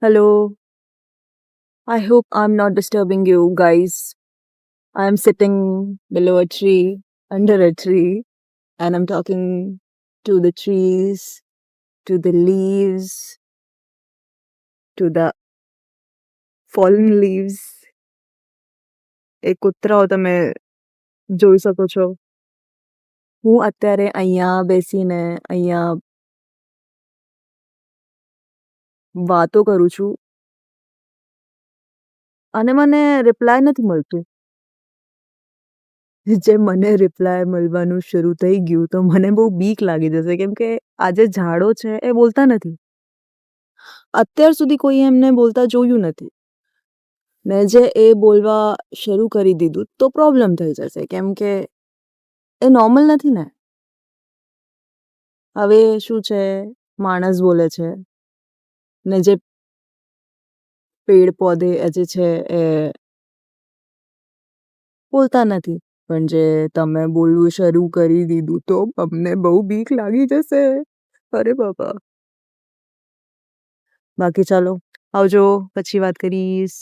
Hello, I hope I'm not disturbing you guys. I'm sitting below a tree, under a tree, and I'm talking to the trees, to the leaves, to the fallen leaves. એક કૂતરાઓ તમે જોઈ શકો છો. હું અત્યારે અહીંયા બેસીને અહીંયા વાતો કરું છું અને મને રિપ્લાય નથી મળતું. જે મને રિપ્લાય મળવાનું શરૂ થઈ ગયું તો મને બહુ બીક લાગી જશે કેમ કે આ જે ઝાડો છે એ બોલતા નથી. અત્યાર સુધી કોઈ એમને બોલતા જોયું નથી. ને જે એ બોલવા શરૂ કરી દીધું તો પ્રોબ્લેમ થઈ જશે કેમ કે એ નોર્મલ નથી ને. હવે શું છે માણસ બોલે છે ને જે પેડ પૌધે જે છે એ બોલતા નથી. પણ જે તમે બોલવું શરૂ કરી દીધું તો અમને બહુ બીક લાગી જશે. અરે બાબા. બાકી ચાલો આવજો, પછી વાત કરીશ.